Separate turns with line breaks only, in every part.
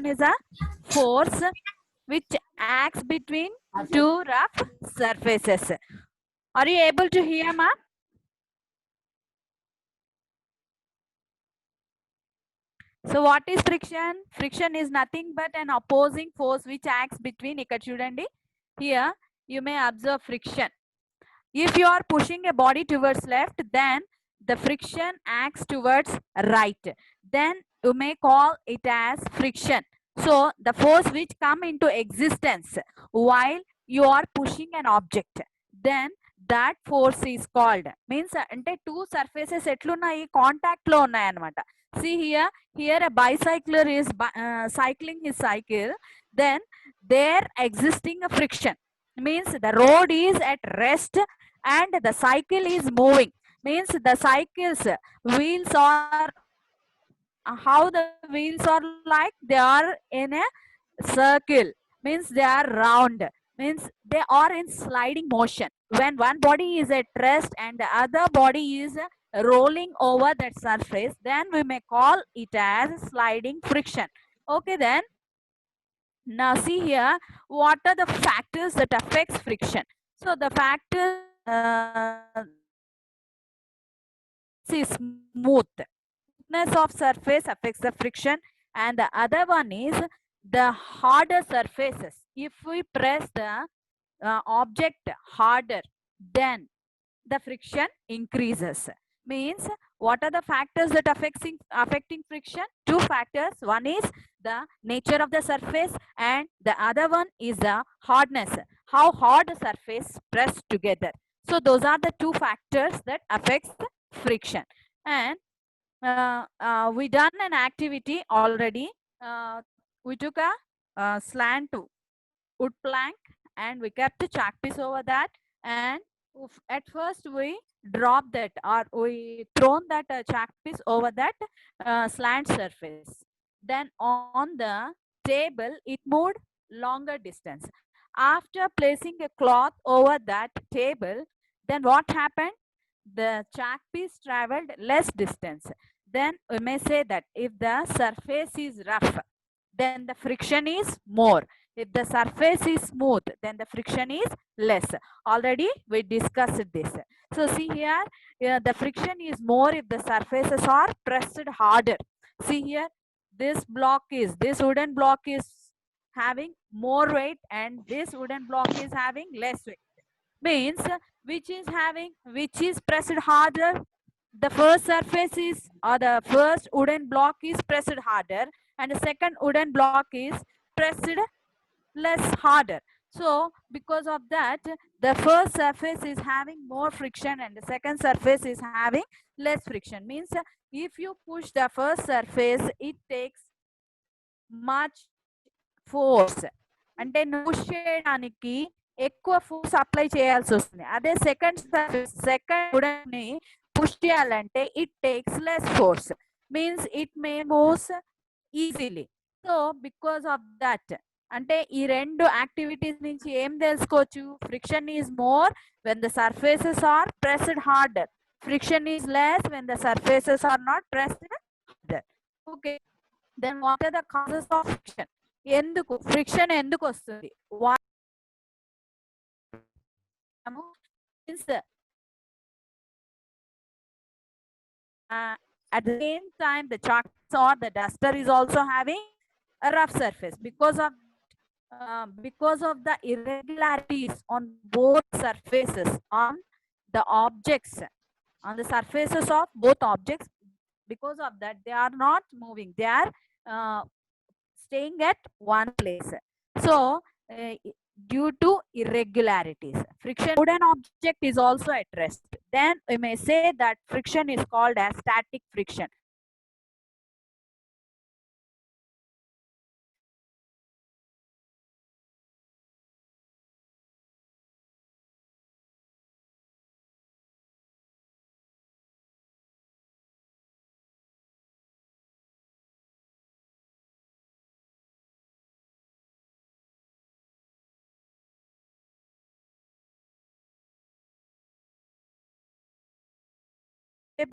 friction is a force which acts between two rough surfaces. Are you able to hear, ma? So what is friction? Friction is nothing but an opposing force which acts between. Ikkada chudandi. Here you may observe friction. If you are pushing a body towards left, then the friction acts towards right. Then you may call it as friction. So the force which come into existence while you are pushing an object, then that force is called, means ante two surfaces etlunayi contact lo unnai anamata. See here a bicycler is cycling his cycle, then there existing a friction, means the road is at rest and the cycle is moving, means the cycle's wheels are how the wheels are like, they are in a circle, means they are round, means they are in sliding motion. When one body is at rest and the other body is rolling over that surface, then we may call it as sliding friction. Okay, then now see here, what are the factors that affects friction? So the factors is smooth. Smoothness of surface affects the friction, and the other one is the harder surfaces. If we press the object harder, then the friction increases. Means what are the factors that affecting friction? Two factors. One is the nature of the surface and the other one is the hardness. How hard the surface pressed together. So those are the two factors that affects the friction. And we done an activity already. We took a slant wood plank and we kept a chalk piece over that, and at first we dropped that or we thrown that chalk piece over that slant surface. Then on the table it moved longer distance. After placing a cloth over that table, then what happened? The chalk piece traveled less distance. Then we may say that if the surface is rough, then the friction is more. If the surface is smooth, then the friction is less. Already we discussed this. So see here, the friction is more if the surfaces are pressed harder. See here, this wooden block is having more weight and this wooden block is having less weight. Means which is pressed harder? The first surface is or the first wooden block is pressed harder and the second wooden block is pressed less harder. So because of that, the first surface is having more friction and the second surface is having less friction. Means if you push the first surface, it takes much force. అంటే నువ్వు push చేయడానికి ఎక్కువ force apply చేయాల్సి వస్తుంది. అదే second వుడెన్ని push చేయాలంటే it takes less force, means it may moves easily. So because of that, అంటే ఈ రెండు యాక్టివిటీస్ నుంచి ఏం తెలుసుకోవచ్చు? Friction is more when the surfaces are pressed harder, friction is less when the surfaces are not pressed harder. Okay, then what are the causes of friction? ఎందుకు friction ఎందుకు వస్తుంది? At the same time, the chalk or the duster is also having a rough surface because of the irregularities on both surfaces on the objects, on the surfaces of both objects. Because of that, they are not moving, they are staying at one place. So due to irregularities, friction wooden object is also at rest, then we may say that friction is called as static friction.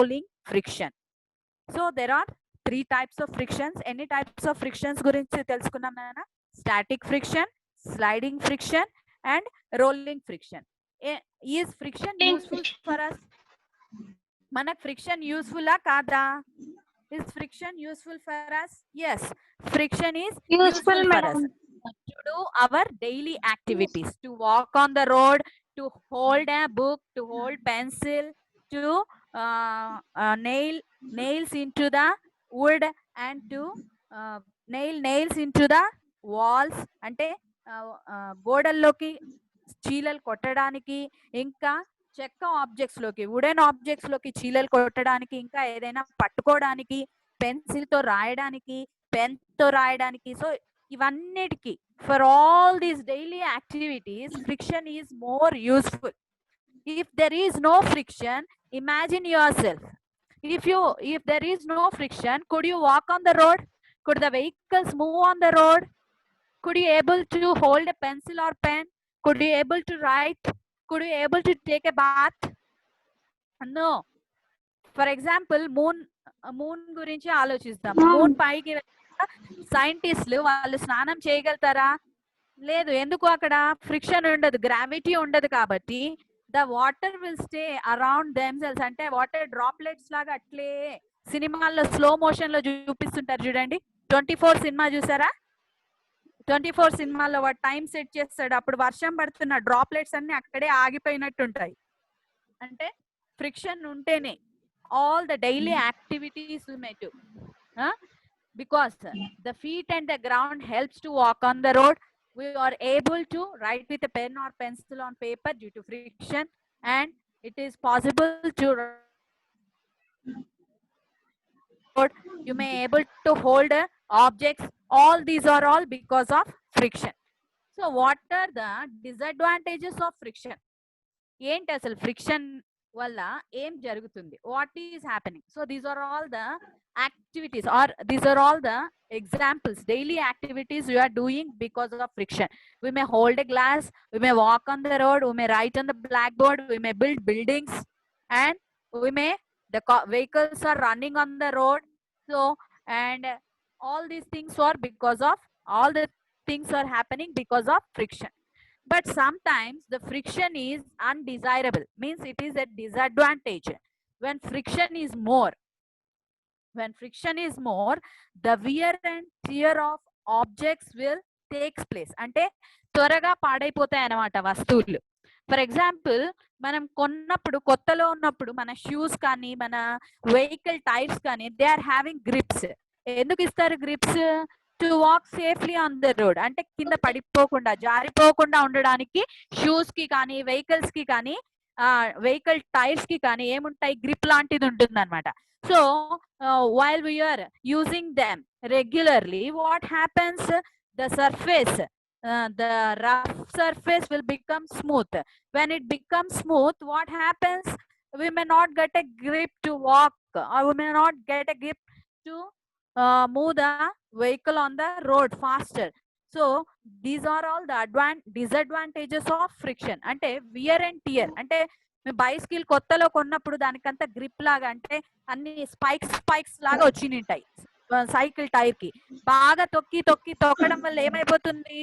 Pulling friction. So there are 3 types of frictions. Any types of frictions గురించి తెలుసుకున్నాం నాన్న? Static friction, sliding friction and rolling friction. Is friction useful for us? మనకు friction useful కాదా? Is friction useful for us? Yes, friction is useful for us to do our daily activities, to walk on the road, to hold a book, to hold pencil, to nails into the wood and to nails into the walls. అంటే గోడల్లోకి చీలలు కొట్టడానికి, ఇంకా చెక్క objects లోకి, wooden objects లోకి చీలలు కొట్టడానికి, ఇంకా ఏదైనా పట్టుకోవడానికి, పెన్సిల్ తో రాయడానికి, పెన్ తో రాయడానికి. సో ఇవన్నిటికి, for all these daily activities friction is more useful. If there is no friction, imagine yourself. If there is no friction, could you walk on the road? Could the vehicles move on the road? Could you able to hold a pencil or pen? Could you able to write? Could you able to take a bath? No. For example, moon గురించి ఆలోచిస్తాం. Moon పైకి సైంటిస్టులు వాళ్ళు స్నానం చేయగలుగుతారా? లేదు. ఎందుకు? అక్కడ ఫ్రిక్షన్ ఉండదు, గ్రావిటీ ఉండదు. కాబట్టి the water will stay around themselves. అంటే వాటర్ డ్రాప్లెట్స్ లాగా అట్లే సినిమాల్లో స్లో మోషన్ లో చూపిస్తుంటారు చూడండి. 24 సినిమా చూసారా? 24 సినిమాలో వాడు టైం సెట్ చేస్తాడు, అప్పుడు వర్షం పడుతున్న డ్రాప్లెట్స్ అన్ని అక్కడే ఆగిపోయినట్టు ఉంటాయి. అంటే ఫ్రిక్షన్ ఉంటేనే all the daily activities we may do, because the feet and the ground helps to walk on the road. We are able to write with a pen or pencil on paper due to friction, and it is possible to you may able to hold objects. All these are all because of friction. So what are the disadvantages of friction? ఏంటి అసలు friction వల్ల ఏం జరుగుతుంది? What is happening? So these are all the activities, or these are all the examples, daily activities we are doing because of friction. We may hold a glass, we may walk on the road, we may write on the blackboard, we may build buildings, and we may the vehicles are running on the road. So and all these things are because of, all the things are happening because of friction. But sometimes the friction is undesirable, means it is a disadvantage. When friction is more, the wear and tear of objects will takes place. అంటే త్వరగా పాడైపోతాయి అన్నమాట వస్తువులు. For example, మనం కొన్నప్పుడు, కొత్తలో ఉన్నప్పుడు మన షూస్ కానీ, మన వెహికల్ టైర్స్ కానీ, దే ఆర్ హ్యావింగ్ గ్రిప్స్. ఎందుకు ఇస్తారు grips? To walk safely on the road. అంటే కింద పడిపోకుండా, జారిపోకుండా ఉండడానికి షూస్ కి కానీ, వెహికల్స్ కి కానీ, వెహికల్ టైర్స్ కి కానీ ఏముంటాయి? గ్రిప్ లాంటిది ఉంటుంది అనమాట. So while we are using them regularly, what happens? The surface, the rough surface will become smooth. When it becomes smooth, what happens? We may not get a grip to walk, or we may not get a grip to move the vehicle on the road faster. So these are all the disadvantages of friction. అంటే wear and tear. అంటే bicycle కొత్తలో కొన్నప్పుడు దానికంతా grip లాగా, అంటే అన్ని spikes లాగా వచ్చింటాయి cycle tyre కి. బాగా తొక్కడం వల్ల ఏమైపోతుంది?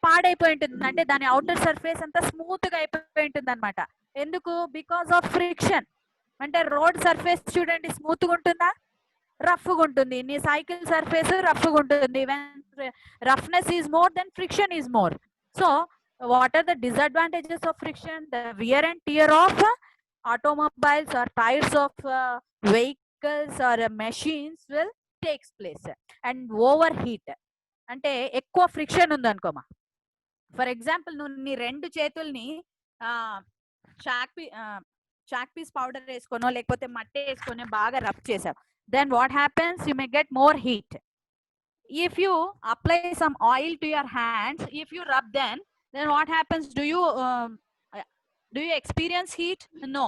పాడైపోయి ఉంటుంది. అంటే దాని అవుటర్ సర్ఫేస్ అంతా స్మూత్ గా అయిపోయి ఉంటుంది అనమాట. ఎందుకు? Because of friction. అంటే రోడ్ సర్ఫేస్ చూడండి, స్మూత్ గా ఉంటుందా? రఫ్ గా ఉంటుంది. నీ సైకిల్ సర్ఫేస్ రఫ్ గా ఉంటుంది. Roughness is more than friction is more. So what are the disadvantages of friction? The wear and tear of automobiles or tires of vehicles or machines will takes place, and overheat. అంటే ఎక్కువ friction ఉంది అనుకోమా. For example, నువ్వు నీ రెండు చేతుల్ని chalk piece powder వేసుకోనో లేకపోతే మట్టి వేసుకొని బాగా రబ్ చేసావు, then what happens? You may get more heat. If you apply some oil to your hands, if you rub then what happens? Do you experience heat? No.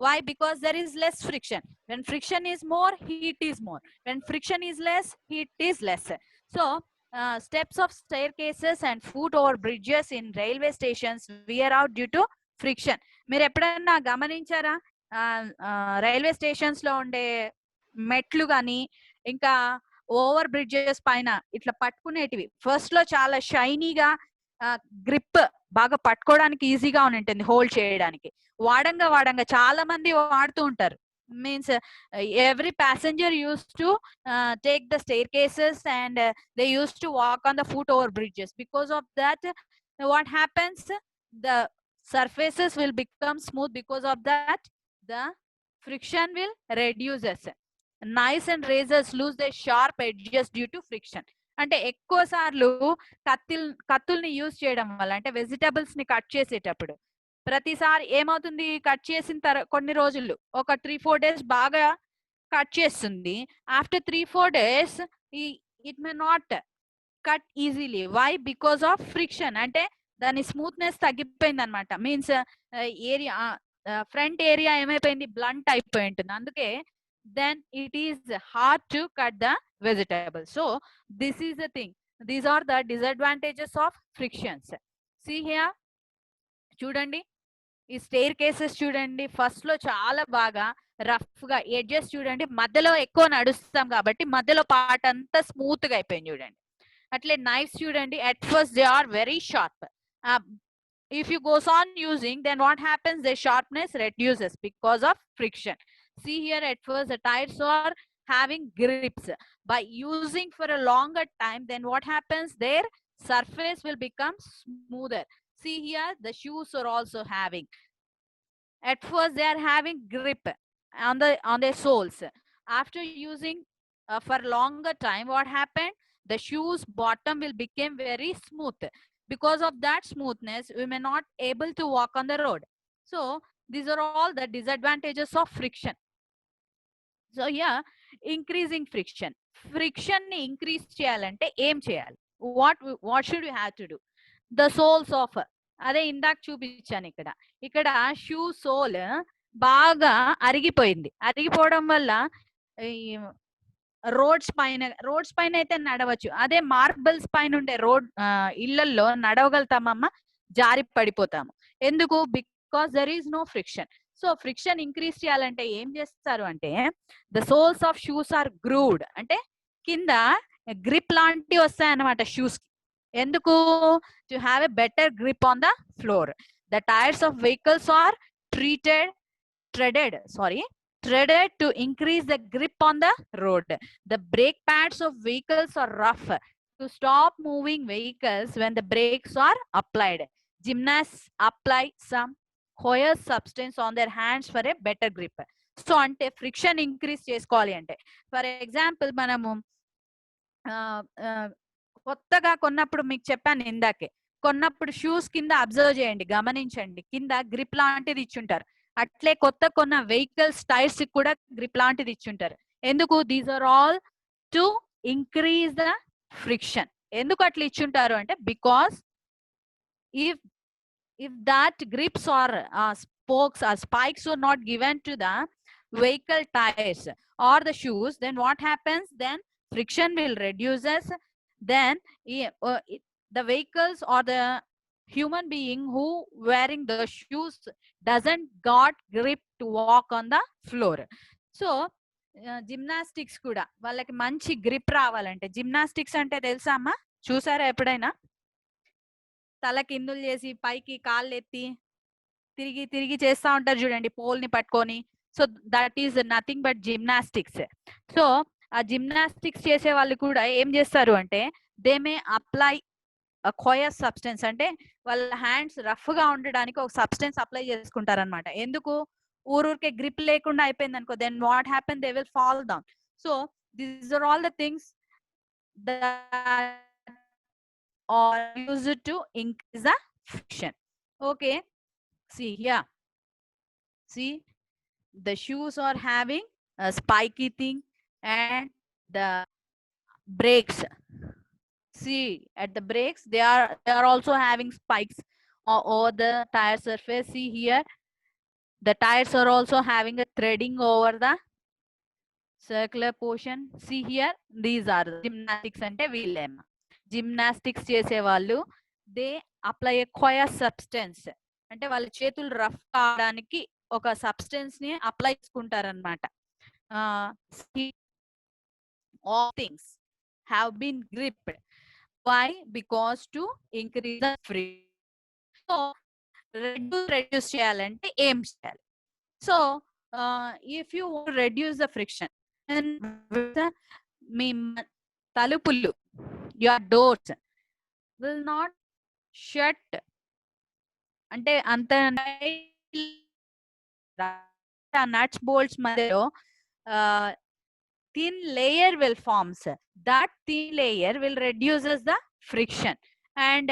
Why? Because there is less friction. When friction is more, heat is more. When friction is less, heat is less. So steps of staircases and foot over bridges in railway stations wear out due to friction. మీరు ఎప్పుడైనా గమనించారా? Railway stations లో ఉండే మెట్లు కానీ ఇంకా over bridges పైన ఇట్లా పట్టుకునేటివి ఫస్ట్ లో చాలా షైనీగా గ్రిప్ బాగా పట్టుకోవడానికి ఈజీగా ఉంటుంది హోల్డ్ చేయడానికి. వాడంగా చాలా మంది వాడుతూ ఉంటారు. Means every passenger used to take the staircases and they used to walk on the foot over bridges. Because of that, what happens, the surfaces will become smooth. Because of that, the friction will reduces. Knives and razors lose their sharp edges due to friction. అంటే ఎక్కువ సార్లు కత్తుల్ని use చేయడం వల్ల, అంటే vegetables ని cut చేసేటప్పుడు ప్రతిసారి ఏమవుతుంది, కట్ చేసిన కొన్ని రోజులు ఒక 3-4 days బాగా కట్ చేస్తుంది. After 3-4 days it may not cut easily. Why? Because of friction. అంటే దాని స్మూత్నెస్ తగ్గిపోయింది అనమాట. మీన్స్ ఏరియా ఫ్రంట్ ఏరియా ఏమైపోయింది, బ్లంట్ అయిపోయి ఉంటుంది. అందుకే then it is hard to cut the vegetables. So this is the thing. These are the disadvantages of frictions. See here, చూడండి ఈ స్టెయిర్ కేసెస్ చూడండి, ఫస్ట్ లో చాలా బాగా రఫ్ గా, ఎడ్జెస్ చూడండి మధ్యలో ఎక్కువ నడుస్తాం కాబట్టి మధ్యలో పార్ట్ అంతా స్మూత్ గా అయిపోయింది చూడండి. అట్లే నైఫ్స్ చూడండి, at first they are very sharp. If you goes on using, then what happens, the sharpness reduces because of friction. See here, at first the tires are having grips. By using for a longer time, then what happens, their surface will become smoother. See here, the shoes are also having, at first they are having grip on their soles. After using for longer time, what happened, the shoes bottom will become very smooth. Because of that smoothness, we may not able to walk on the road. So these are all the disadvantages of friction. So yeah, increasing friction. Friction ni increase cheyalante em cheyali? What should we have to do? The soles of, అదే ఇందాక చూపించాను ఇక్కడ shoe soul బాగా అరిగిపోయింది. అరిగిపోవడం వల్ల roads పైన అయితే నడవచ్చు. అదే marbles పైన ఉండే ఇళ్లల్లో నడవగలుగుతామమ్మా, జారి పడిపోతాము. ఎందుకు? Because there is no friction. So friction increase చేయాలంటే ఏం చేస్తారు అంటే, the soles of shoes are grooved. అంటే కింద గ్రిప్ లాంటివి వస్తాయన్నమాట షూస్ కి. ఎందుకు? To have a better grip on the floor. The tyres of vehicles are threaded to increase the grip on the road. The brake pads of vehicles are rough to stop moving vehicles when the brakes are applied. Gymnasts apply some coarse substance on their hands for a better grip. So ante friction increase చేసుకోవాలి అంటే, for example మనము కొత్తగా కొన్నప్పుడు మీకు చెప్పాను ఇందాకే, కొన్నప్పుడు shoes కింద అబ్జర్వ్ చేయండి, గమనించండి, కింద గ్రిప్ లాంటిది ఇచ్చుంటారు. అట్లే కొత్త కొన్న వెహికల్స్ టైర్స్ కూడా గ్రిప్ లాంటిది ఇచ్చుంటారు. ఎందుకు? These are all to increase the friction. ఎందుకు అట్లా ఇచ్చుంటారు అంటే, because if that grips or spokes or spikes were not given to the vehicle tires or the shoes, then what happens, then friction will reduces. Then the vehicles or the human being who wearing the shoes doesn't got grip to walk on the floor. So gymnastics కూడా వాళ్ళకి మంచి grip రావాలంటే, gymnastics అంటే తెలుసా అమ్మా? చూసారా ఎప్పుడైనా? తల కిందులు చేసి పైకి కాళ్ళు ఎత్తి తిరిగి తిరిగి చేస్తా ఉంటారు చూడండి, పోల్ ని పట్టుకొని. So that is nothing but gymnastics. So ఆ జిమ్నాస్టిక్స్ చేసే వాళ్ళు కూడా ఏం చేస్తారు అంటే, దే మే అప్లై కోయస్ సబ్స్టెన్స్. అంటే వాళ్ళ హ్యాండ్స్ రఫ్ గా ఉండడానికి ఒక సబ్స్టెన్స్ అప్లై చేసుకుంటారు అనమాట. ఎందుకు? ఊరూరికే గ్రిప్ లేకుండా అయిపోయింది అనుకో, then what happen, they will fall down. So these are all the things that are used to increase the friction. Okay, see here, see the shoes are having a spiky thing, and the brakes, see at the brakes they are also having spikes over the tire surface. See here, the tires are also having a threading over the circular portion. See here, these are gymnastics ante veelema. Gymnastics చేసే వాళ్ళు they apply A కోయస్ substance. అంటే వాళ్ళ చేతులు rough కావడానికి ఒక substance ని apply చేసుకుంటారు అనమాట. all things have been gripped. Why? Because to increase the friction. So reduce చేయాలంటే ఏం చేయాలి? So if you want to reduce the friction, then మీ తలుపులు, your doors will not shut అంటే అంత nuts bolts మధ్యలో thin layer will forms. That thin layer will reduces the friction. And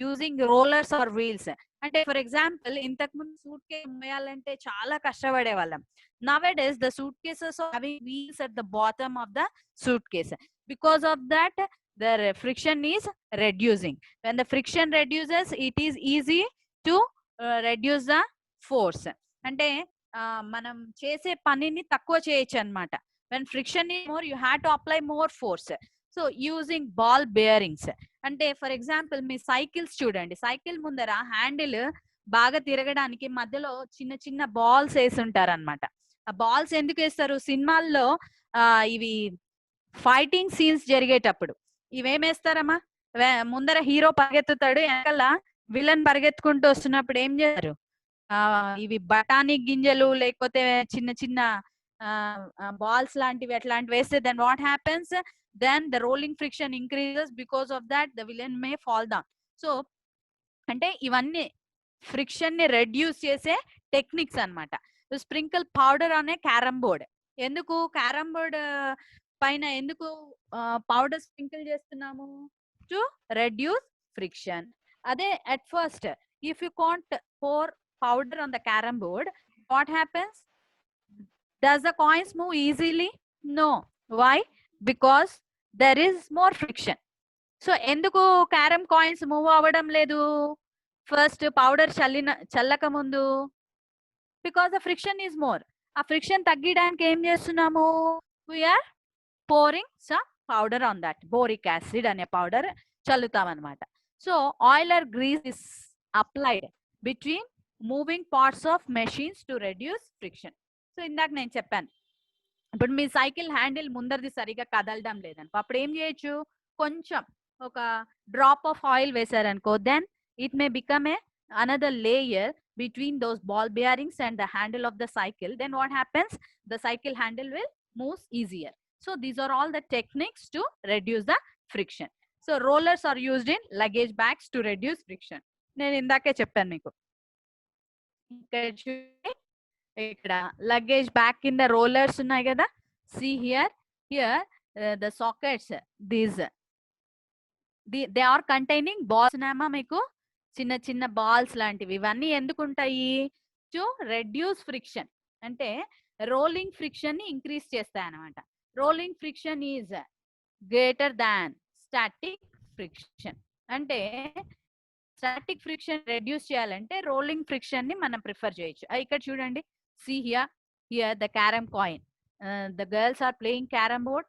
using rollers or wheels, అంటే for example ఇంతకు ముందు suit case మోయాలంటే చాలా కష్టపడే వాళ్ళం. Nowadays the suitcases are having wheels at the bottom of the suitcase. Because of that the friction is reducing. When the friction reduces, it is easy to reduce the force. అంటే మనం చేసే పనిని తక్కువ చేయొచ్చు అన్నమాట. When friction is more, you have to apply more force. So using ball bearings, అంటే for example me cycles చూడండి, cycle ముందర హ్యాండిల్ బాగా తిరగడానికి మధ్యలో చిన్న చిన్న బాల్స్ వేసి ఉంటారు అనమాట. ఆ బాల్స్ ఎందుకు వేస్తారు? సినిమాల్లో ఇవి ఫైటింగ్ సీన్స్ జరిగేటప్పుడు ఇవేమేస్తారమ్మా, ముందర హీరో పరిగెత్తుతాడు, వెనకాల విలన్ పరిగెత్తుకుంటూ వస్తున్నప్పుడు ఏం చేస్తారు? ఇవి బఠానీ గింజలు లేకపోతే చిన్న చిన్న balls లాంటివి అట్లాంటివి వేస్తే then what happens? Then the rolling friction increases. Because of that the villain may fall down. So అంటే ఇవన్నీ ఫ్రిక్షన్ ని రెడ్యూస్ చేసే టెక్నిక్స్ అన్నమాట. స్ప్రింకిల్ పౌడర్ అనే క్యారమ్ బోర్డ్, ఎందుకు క్యారమ్ బోర్డ్ పైన ఎందుకు పౌడర్ స్ప్రింకిల్ చేస్తున్నాము? To reduce friction. అదే at first if you can't pour powder on the carom board, what happens? Does the coins move easily? No. Why? Because there is more friction. So ఎందుకు carrom coins move అవ్వడం లేదు first powder చల్లక ముందు? Because the friction is more. ఆ ఫ్రిక్షన్ తగ్గించడానికి ఏం చేస్తున్నాము? We are pouring some powder on that. Boric acid అనే పౌడర్ చల్లుతాం అనమాట. So oil or grease is applied between moving parts of machines to reduce friction. So ఇందాక నేను చెప్పాను, ఇప్పుడు మీ సైకిల్ హ్యాండిల్ ముందరిది సరిగా కదలడం లేదనుకో, అప్పుడు ఏం చేయొచ్చు? కొంచెం ఒక డ్రాప్ ఆఫ్ ఆయిల్ వేసారనుకో, then it may become a another layer between those ball bearings and the handle of the cycle. Then what happens? The cycle handle will move easier. So these are all the techniques to reduce the friction. So rollers are used in luggage bags to reduce friction. నేను ఇందాకే చెప్పాను మీకు. ఇక్కడ luggage bag కింద rollers ఉన్నాయి కదా. See here the sockets, they are containing balls Nama, మీకు చిన్న చిన్న బాల్స్ లాంటివి. ఇవన్నీ ఎందుకు ఉంటాయి? టు రెడ్యూస్ ఫ్రిక్షన్, అంటే రోలింగ్ ఫ్రిక్షన్ ని ఇంక్రీజ్ చేస్తాయి అన్నమాట. Rolling friction is greater than static friction. అంటే స్టాటిక్ ఫ్రిక్షన్ రెడ్యూస్ చేయాలంటే రోలింగ్ ఫ్రిక్షన్ ని మనం ప్రిఫర్ చేయొచ్చు. ఇక్కడ చూడండి, see here the carom coin, the girls are playing carom board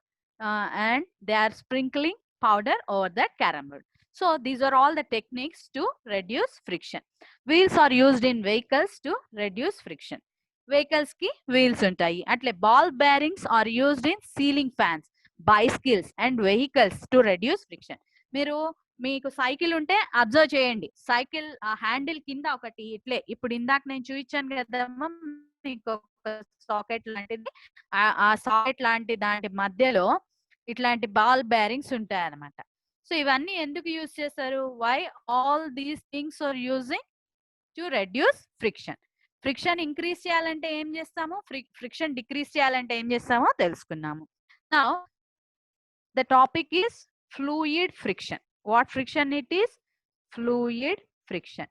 and they are sprinkling powder over that carom board. So these are all the techniques to reduce friction. Wheels are used in vehicles to reduce friction. Vehicles ki wheels untayi. Atle ball bearings are used in ceiling fans, bicycles and vehicles to reduce friction. మీరు మీకు cycle ఉంటే observe చేయండి, cycle ఆ handle కింద ఒకటి ఇట్లే, ఇప్పుడు ఇందాక నేను చూపించాను కదమ్మా మీకు ఒక సాకెట్ లాంటిది, ఆ సాకెట్ లాంటి దాంటి మధ్యలో ఇట్లాంటి బాల్ బేరింగ్స్ ఉంటాయి అన్నమాట. సో ఇవన్నీ ఎందుకు యూజ్ చేస్తారు? Why all these things are using to reduce friction. Friction increase చేయాలంటే ఏం చేస్తాము, ఫ్రిక్షన్ డిక్రీజ్ చేయాలంటే ఏం చేస్తామో తెలుసుకున్నాము. Now the topic is fluid friction. What friction it is? Fluid friction.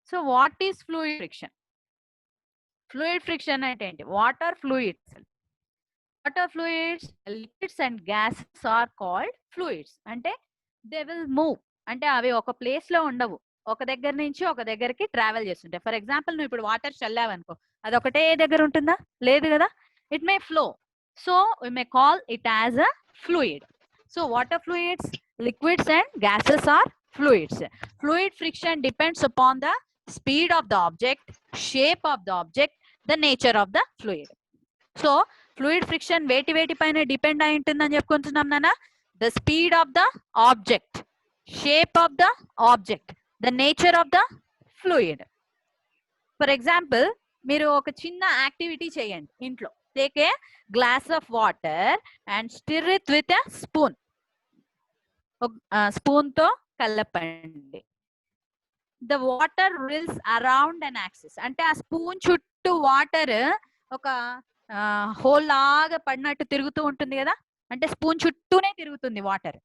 So what is fluid friction? Fluid friction అంటే ఏంటి? Water fluids. Water fluids, liquids and gases are called fluids. అంటే they will move, అంటే అవి ఒక place లో ఉండవు, ఒక దగ్గర నుంచి ఒక దగ్గరికి ట్రావెల్ చేస్తుంటాయి. ఫర్ ఎగ్జాంపుల్ నువ్వు ఇప్పుడు వాటర్ చల్లావనుకో, అది ఒకటే దగ్గర ఉంటుందా? లేదు కదా. It may flow. So we may call it as a fluid. So water fluids, liquids and gases are fluids. Fluid friction depends upon the speed of the object, shape of the object, the nature of the fluid. So fluid friction వేటి పైన depend అయి ఉంటుందని చెప్పుకుంటున్నాం నాన్న. The speed of the object, shape of the object, the nature of the fluid. For example, మీరు ఒక చిన్న activity చేయండి ఇంట్లో. Take a glass of water and stir it with a spoon. Spoon తో కలపండి. The water రిల్స్ around an axis. అంటే ఆ spoon చుట్టూ వాటర్ ఒక హోల్ లాగా పడినట్టు తిరుగుతూ ఉంటుంది కదా. అంటే స్పూన్ చుట్టూనే తిరుగుతుంది water.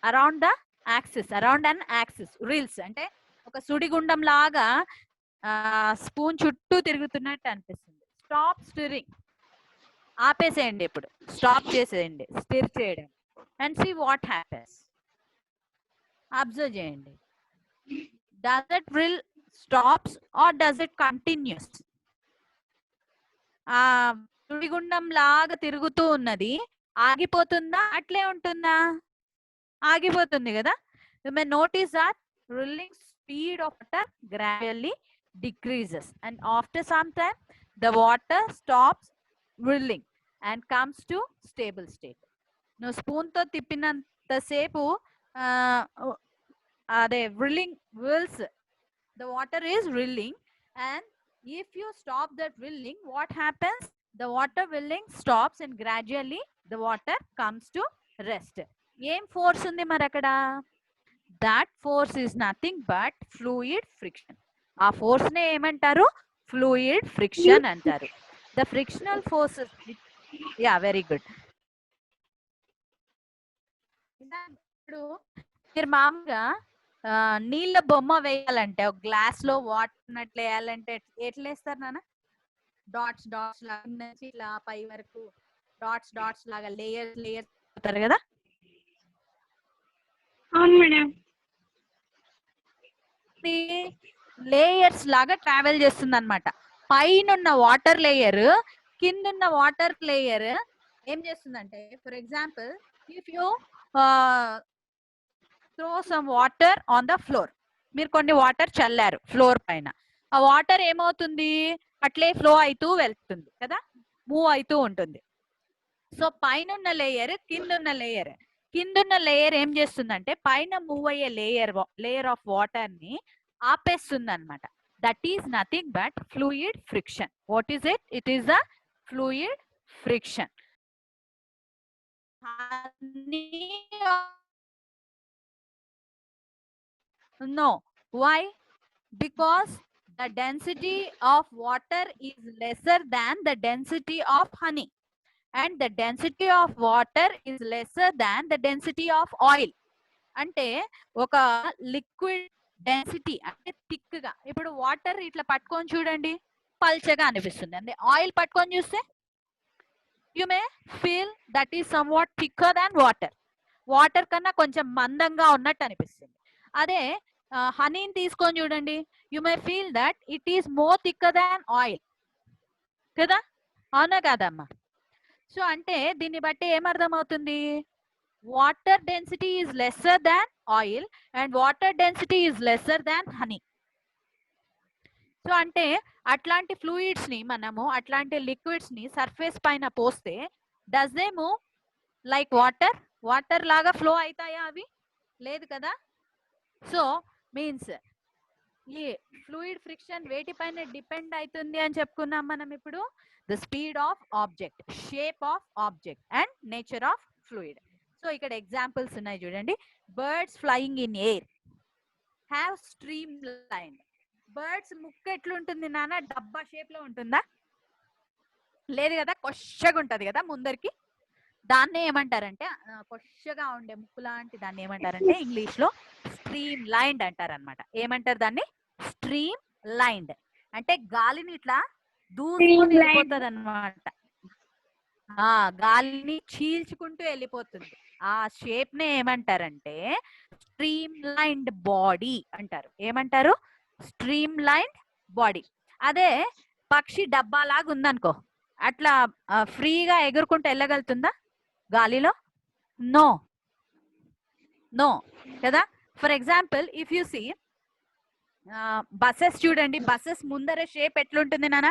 Around the axis, around an axis రిల్స్. అంటే ఒక సుడిగుండం లాగా స్పూన్ చుట్టూ తిరుగుతున్నట్టు అనిపిస్తుంది. Stop stirring. ఆపేసేయండి, ఇప్పుడు స్టాప్ చేసేయండి స్టిర్ చేయడం. And see what happens. Observe చేయండి. Does it rill stops or does it continues? సుడిగుండం లాగా తిరుగుతూ ఉన్నది, ఆగిపోతుందా అట్లే ఉంటుందా? ఆగిపోతుంది కదా. You may notice that rilling speed of water gradually decreases and after some time the water stops rilling and comes to stable state. నువ్వు spoon తో తిప్పినంతసేపు అదే rilling whirls, the water is rilling, and if you stop that rilling, what happens? The water rilling stops and gradually the water comes to rest. ఏం force ఉంది మరి అక్కడ? that force is nothing but fluid friction. ఆ force నే ఏమంటారు? Fluid friction అంటారు. the frictional forces, yeah, very good. ఇప్పుడు మీరు మామూలుగా నీళ్ళ బొమ్మ వేయాలంటే, ఒక గ్లాస్ లో వాటర్ ఉన్నట్లు వేయాలంటే ఎట్లా వేస్తారు నాన్న? డాట్స్ డాట్స్ లాగా నుంచి ఇట్లా పై వరకు డాట్స్ డాట్స్ లాగా లేయర్స్ లేయర్స్ అవుతారు కదా.
అవును మేడం.
లేయర్స్ లాగా ట్రావెల్ చేస్తుంది అనమాట. పైన వాటర్ లేయర్, కిందున్న వాటర్ లేయర్ ఏం చేస్తుందంటే, for example, if you throw some water on the floor, మీరు కొన్ని వాటర్ చల్లారు ఫ్లోర్ పైన, ఆ వాటర్ ఏమవుతుంది? అట్లే ఫ్లో అవుతూ వెళ్తుంది కదా, మూవ్ అవుతూ ఉంటుంది. సో పైన లేయర్, కిందున్న లేయర్ ఏం చేస్తుందంటే, పైన మూవ్ అయ్యే లేయర్ ఆఫ్ వాటర్ ని ఆపేస్తుంది అనమాట. That is nothing but fluid friction. What is it? It is the fluid friction. No. Why? Because the density of water is lesser than the density of honey, and the density of water is lesser than the density of oil. అంటే ఒక liquid density అంటే thick గా, ఇప్పుడు water ఇట్లా పట్టుకొని చూడండి పల్చగా అనిపిస్తుంది. అంటే ఆయిల్ పట్టుకొని చూస్తే you may feel that is somewhat thicker than water. Water కన్నా కొంచెం మందంగా ఉన్నట్టు అనిపిస్తుంది. అదే హనీని తీసుకొని చూడండి, you may feel that it is more thicker than oil కదా, అవునా కాదమ్మా? సో అంటే దీన్ని బట్టి ఏమర్థం అవుతుంది? Water density is lesser than oil and water density is lesser than honey. So అంటే అట్లాంటి ఫ్లూయిడ్స్ ని మనము, అట్లాంటి లిక్విడ్స్ ని సర్ఫేస్ పైన పోస్తే does they move like water? Water లాగా ఫ్లో అవుతాయా అవి? లేదు కదా. సో మీన్స్ ఈ ఫ్లూయిడ్ ఫ్రిక్షన్ వేటిపైన డిపెండ్ అవుతుంది అని చెప్పుకున్నాం మనం ఇప్పుడు? The speed of object, shape of object and nature of fluid. So ఇక్కడ ఎగ్జాంపుల్స్ ఉన్నాయి చూడండి. Birds flying in air have stream line. Birds ముక్కు ఎట్లుంటుంది నాన్న? డబ్బా షేప్ లో ఉంటుందా? లేదు కదా, కొచ్చగా ఉంటది కదా ముందరికి. దాన్ని ఏమంటారంటే, కొచ్చగా ఉండే ముక్కు లాంటి దాన్ని ఏమంటారంటే ఇంగ్లీష్ లో స్ట్రీమ్ లైన్డ్ అంటారు అనమాట. ఏమంటారు దాన్ని? Stream lined. అంటే గాలిని ఇట్లా దూసుకొని వెళ్ళిపోతుంది అనమాట, గాలిని చీల్చుకుంటూ వెళ్ళిపోతుంది. ఆ షేప్ నే ఏమంటారంటే స్ట్రీమ్ లైన్డ్ బాడీ అంటారు. ఏమంటారు? Stream lined body. అదే పక్షి డబ్బా లాగా ఉందనుకో, అట్లా ఫ్రీగా ఎగురుకుంటూ వెళ్ళగలుగుతుందా గాలిలో? నో నో కదా. For example, if you see buses చూడండి, బస్సెస్ ముందర షేప్ ఎట్లుంటుంది నాన్న?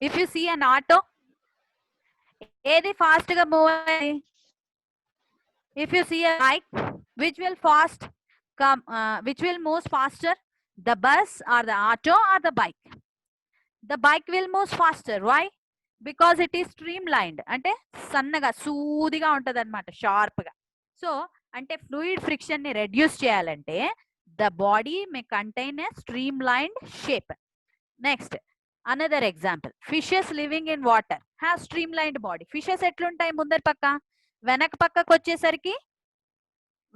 If you see an auto, ఏది ఫాస్ట్ గా మూవ్ అయ్యి? If you see a bike, which will which will move faster, the bus or the auto or the bike? The bike will move faster. Why? Because it is streamlined. అంటే సన్నగా సూదిగా ఉంటది అనమాట, sharp గా. So అంటే fluid friction ని reduce చేయాలంటే the body may contain a streamlined shape. Next, another example. Fishes living in water have streamlined body. Fishes ఎట్లుంటాయి ముందర పక్క, వెనక పక్కకు వచ్చేసరికి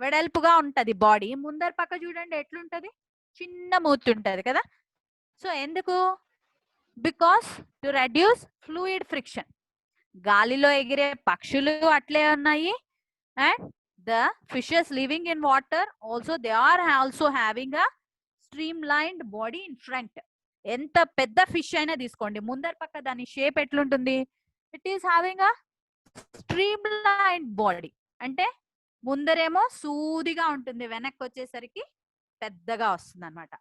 వెడల్పుగా ఉంటది బాడీ. ముందర పక్క చూడండి ఎట్లుంటది, చిన్న మూతి ఉంటది కదా. సో ఎందుకు? Because to reduce fluid friction. గాలిలో ఎగిరే పక్షులు అట్లే ఉన్నాయి, and the fishes living in water also they are also having a streamlined body in front. ఎంత పెద్ద ఫిష్ అయినా తీసుకోండి, ముందర పక్క దాని షేప్ ఎట్లుంటుంది? It is having a streamlined body. అంటే ముందరేమో సూదిగా ఉంటుంది, వెనక్కి వచ్చేసరికి పెద్దగా వస్తుంది అనమాట.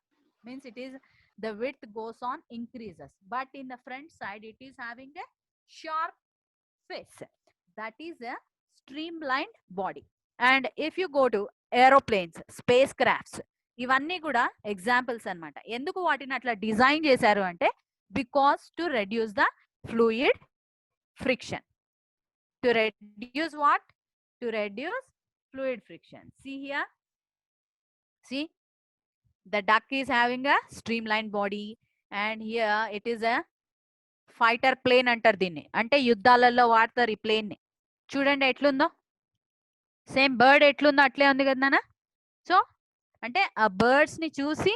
Means it is the width goes on increases, but in the front side it is having a sharp face. That is a streamlined body. And if you go to aeroplanes, spacecrafts, ఇవన్నీ కూడా examples అనమాట. ఎందుకు వాటిని అట్లా design చేశారు అంటే because to reduce the fluid friction. To reduce what? To reduce fluid friction. See here, see the duck is having a streamlined body, and here it is a fighter plane అంటారు దీన్ని. అంటే యుద్ధాలలో వాడతారు ఈ plane ని. చూడండి ఎట్లుందో, same bird ఎట్లుందో అట్లే ఉంది కదా నాన్న. సో అంటే ఆ బర్డ్స్ ని చూసి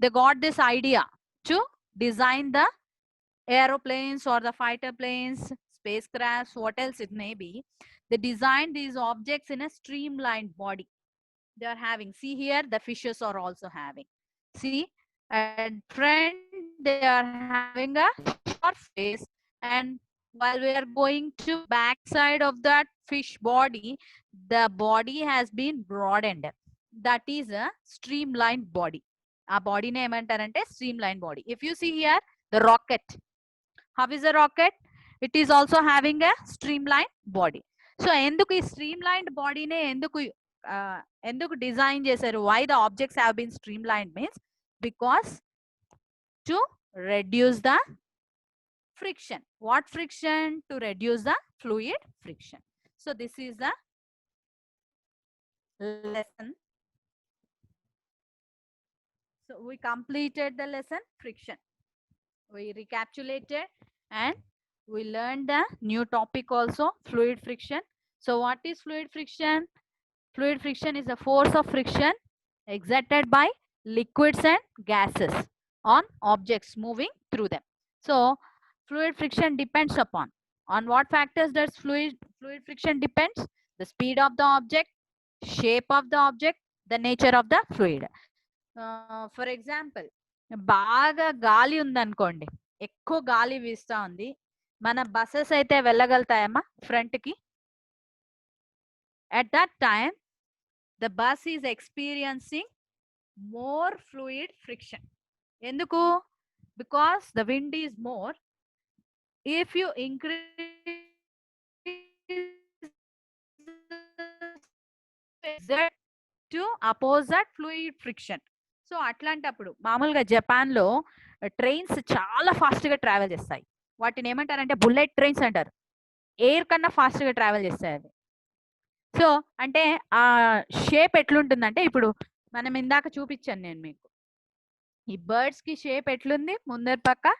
they got this idea to design the aeroplanes or the fighter planes, spacecrafts, what else it may be. They design these objects in a streamlined body. They are having, see here, the fishes are also having, see, and friend they are having a short face, and while we are going to back side of that fish body, the body has been broadened. That is a streamlined body. Our body name ante streamlined body. If you see here the rocket, how is a rocket? It is also having a streamlined body. So enduku ee streamlined body ne enduku design chesaru? Why the objects have been streamlined means because to reduce the friction. What friction? To reduce the fluid friction. So this is the lesson. So we completed the lesson friction. We recapitulated and we learned the new topic also, fluid friction. So what is fluid friction? Fluid friction is a force of friction exerted by liquids and gases on objects moving through them. So fluid friction depends on what factors does fluid friction depends? The speed of the object, shape of the object, the nature of the fluid. For example, బాగా గాలి ఉందనుకోండి, ఎక్కువ గాలి వీస్తా ఉంది, మన buses అయితే వెళ్ళగలుగుతాయమ్మా front కి? At that time the bus is experiencing more fluid friction. ఎందుకు? Because the wind is more. If you increase to oppose that fluid friction. So అట్లాంటప్పుడు మామూలుగా జపాన్ లో ట్రైన్స్ చాలా ఫాస్ట్ గా ట్రావెల్ చేస్తాయి. వాటిని ఏమంటారంటే బుల్లెట్ ట్రైన్స్ అంటారు. ఎయిర్ కన్నా ఫాస్ట్ గా ట్రావెల్ చేస్తాయి అవి. సో అంటే ఆ షేప్ ఎట్లుంటుందంటే ఇప్పుడు మనం ఇందాక చూపించాను నేను మీకు, ఈ బర్డ్స్ కి షేప్ ఎట్లుంది? ముందర పక్క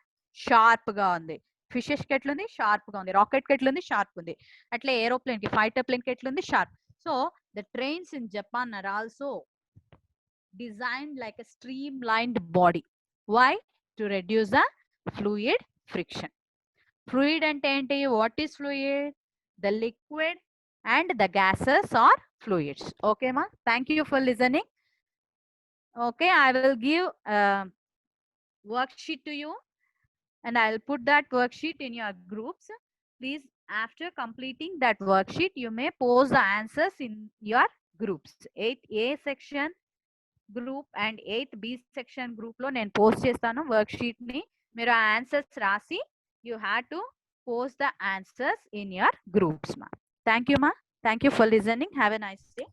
షార్ప్ గా ఉంది. ఫిషెస్ కి ఎట్లుంది? షార్ప్ గా ఉంది. రాకెట్ కి ఎట్లుంది? షార్ప్ ఉంది. అట్లే ఏరోప్లేన్ కి, ఫైటర్ ప్లేన్ కి ఎట్లుంది? Sharp. So the trains in Japan are also designed like a streamlined body. Why? To reduce the fluid friction. Fluid ante enti? What is fluid? The liquid and the gases are fluids. Okay ma, thank you for listening. Okay, I will give a worksheet to you and I'll put that worksheet in your groups. Please, after completing that worksheet, you may post the answers in your groups. 8th A section group and 8th B section group lo nen post chestanu worksheet ni. Meeru answers rasi you have to post the answers in your groups, ma. Thank you, ma. Thank you for listening. Have a nice day.